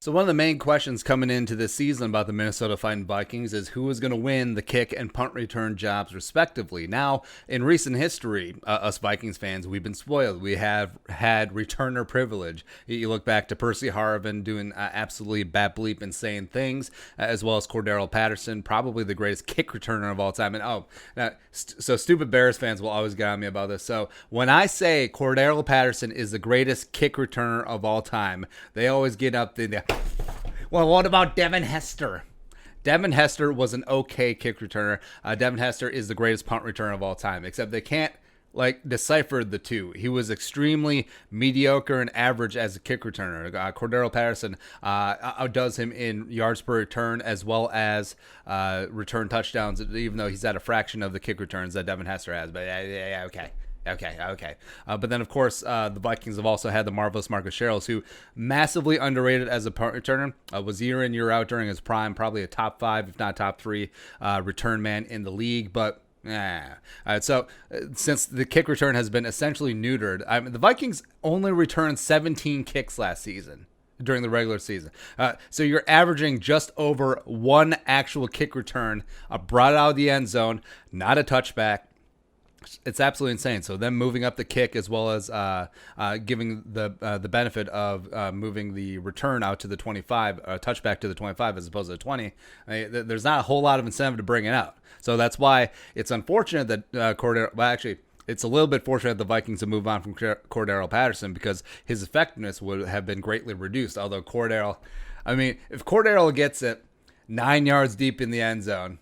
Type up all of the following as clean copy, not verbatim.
So one of the main questions coming into this season about the Minnesota Fighting Vikings is who is going to win the kick and punt return jobs respectively. Now, in recent history, us Vikings fans, we've been spoiled. We have had returner privilege. You look back to Percy Harvin doing absolutely bat bleep insane things, as well as Cordero Patterson, probably the greatest kick returner of all time. And so stupid Bears fans will always get on me about this. So when I say Cordero Patterson is the greatest kick returner of all time, they always get up the well, what about Devin Hester? Devin Hester was an okay kick returner. Devin Hester is the greatest punt returner of all time, except they can't decipher the two. He was extremely mediocre and average as a kick returner. Cordero Patterson outdoes him in yards per return as well as return touchdowns, even though he's at a fraction of the kick returns that Devin Hester has. But yeah, okay. Okay. But then, of course, the Vikings have also had the marvelous Marcus Sherrills, who massively underrated as a punt returner, was year in, year out during his prime, probably a top 5, if not top 3 return man in the league. But all right, so since the kick return has been essentially neutered, the Vikings only returned 17 kicks last season during the regular season. So you're averaging just over one actual kick return brought out of the end zone, not a touchback. It's absolutely insane. So them moving up the kick as well as giving the benefit of moving the return out to the 25, touchback to the 25 as opposed to the 20. There's not a whole lot of incentive to bring it out. So that's why it's unfortunate that Cordero. Well, actually, it's a little bit fortunate the Vikings have moved on from Cordero Patterson because his effectiveness would have been greatly reduced. Although Cordero, if Cordero gets it 9 yards deep in the end zone,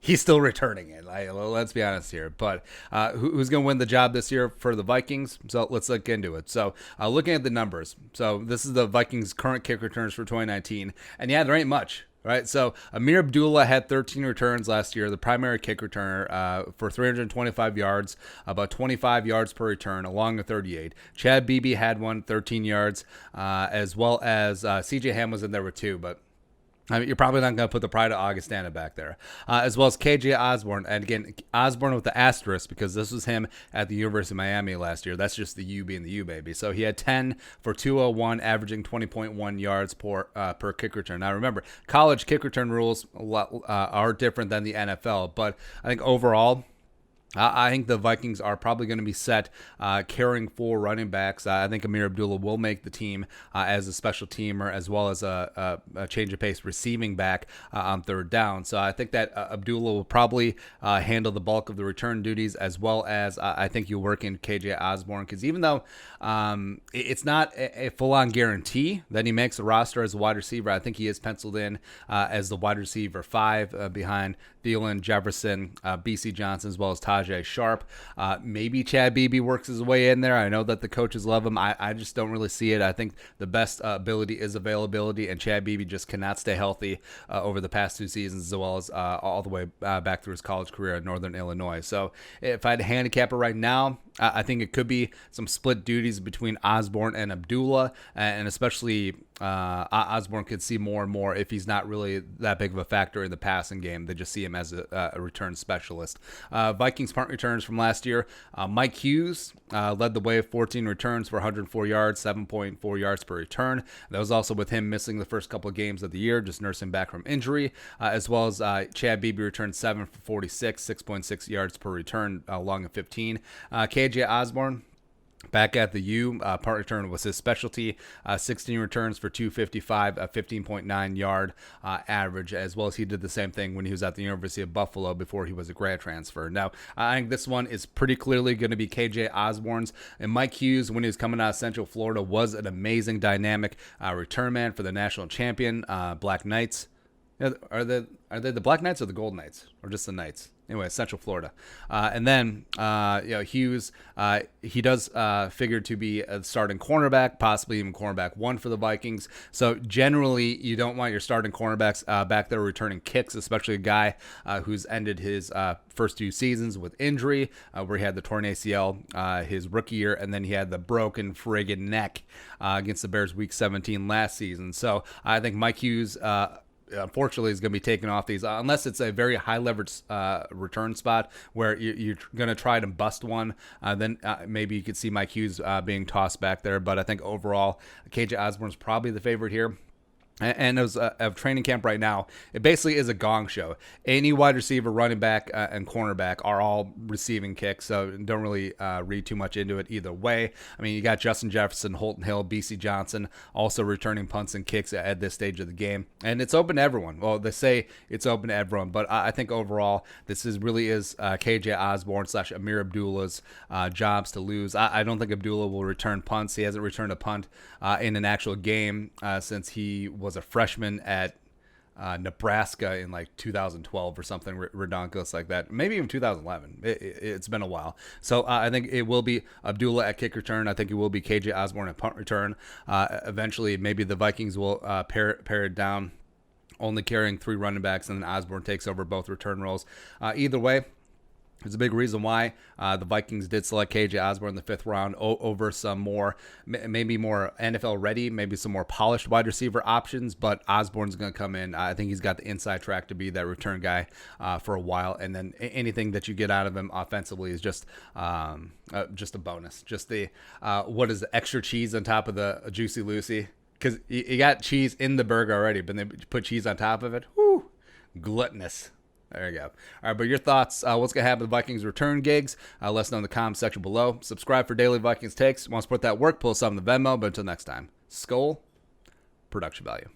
he's still returning it. Let's be honest here. But who's going to win the job this year for the Vikings? So let's look into it. So looking at the numbers. So this is the Vikings' current kick returns for 2019. And yeah, there ain't much. Right, so Ameer Abdullah had 13 returns last year, the primary kick returner for 325 yards, about 25 yards per return, along with 38. Chad Beebe had 13 yards, as well as CJ Ham was in there with 2, but you're probably not going to put the pride of Augustana back there, as well as KJ Osborn. And again, Osborn with the asterisk because this was him at the University of Miami last year. That's just the U being the U, baby. So he had 10 for 201, averaging 20.1 yards per kick return. Now remember, college kick return rules are different than the NFL, but I think overall, I think the Vikings are probably going to be set caring for running backs. I think Ameer Abdullah will make the team as a special teamer as well as a change of pace receiving back on third down. So I think that Abdullah will probably handle the bulk of the return duties as well as I think you'll work in KJ Osborn because even though it's not a full-on guarantee that he makes the roster as a wide receiver, I think he is penciled in as the wide receiver 5 behind Thielen, Jefferson, BC Johnson, as well as Tajay Sharp. Maybe Chad Beebe works his way in there. I know that the coaches love him. I just don't really see it. I think the best ability is availability, and Chad Beebe just cannot stay healthy over the past 2 seasons, as well as all the way back through his college career in Northern Illinois. So if I had to handicap it right now, I think it could be some split duties between Osborn and Abdullah, and especially Osborn could see more and more if he's not really that big of a factor in the passing game. They just see him as a return specialist. Vikings punt returns from last year. Mike Hughes led the way, 14 returns for 104 yards, 7.4 yards per return. That was also with him missing the first couple of games of the year, just nursing back from injury, as well as Chad Beebe returned 7 for 46, 6.6 yards per return, along with 15. KJ Osborn, back at the U, punt return was his specialty. 16 returns for 255, a 15.9 yard average, as well as he did the same thing when he was at the University of Buffalo before he was a grad transfer. Now, I think this one is pretty clearly going to be KJ Osborn's. And Mike Hughes, when he was coming out of Central Florida, was an amazing, dynamic return man for the national champion, Black Knights. Are they the Black Knights or the Gold Knights, or just the Knights? Anyway, Central Florida. And then, Hughes, he does figure to be a starting cornerback, possibly even cornerback 1 for the Vikings. So generally, you don't want your starting cornerbacks back there returning kicks, especially a guy who's ended his first 2 seasons with injury, where he had the torn ACL his rookie year, and then he had the broken friggin' neck against the Bears Week 17 last season. So I think Mike Hughes unfortunately is going to be taken off these unless it's a very high leverage return spot where you're going to try to bust one. Then maybe you could see Mike Hughes being tossed back there. But I think overall, KJ Osborn is probably the favorite here. And as of training camp right now, it basically is a gong show. Any wide receiver, running back, and cornerback are all receiving kicks, so don't really read too much into it either way. I mean, you got Justin Jefferson, Holton Hill, BC Johnson also returning punts and kicks at this stage of the game, and it's open to everyone. Well, they say it's open to everyone, but I think overall this really is KJ Osborn / Ameer Abdullah's jobs to lose. I don't think Abdullah will return punts. He hasn't returned a punt in an actual game since he was a freshman at Nebraska in like 2012 or something redonkulous like that. Maybe even 2011. It's been a while. So I think it will be Abdullah at kick return. I think it will be KJ Osborn at punt return. Eventually, maybe the Vikings will pare it down, only carrying 3 running backs, and then Osborn takes over both return roles. Either way, there's a big reason why the Vikings did select KJ Osborn in the 5th round over some more, maybe more NFL ready, maybe some more polished wide receiver options. But Osborn's going to come in. I think he's got the inside track to be that return guy for a while. And then anything that you get out of him offensively is just a bonus. Just the what is the extra cheese on top of the Juicy Lucy? Because you got cheese in the burger already, but then put cheese on top of it. Whoo, gluttonous. There you go. All right, but your thoughts, what's going to happen with Vikings return gigs? Let us know in the comments section below. Subscribe for daily Vikings takes. Want to support that work, pull us up in the Venmo. But until next time, Skol, production value.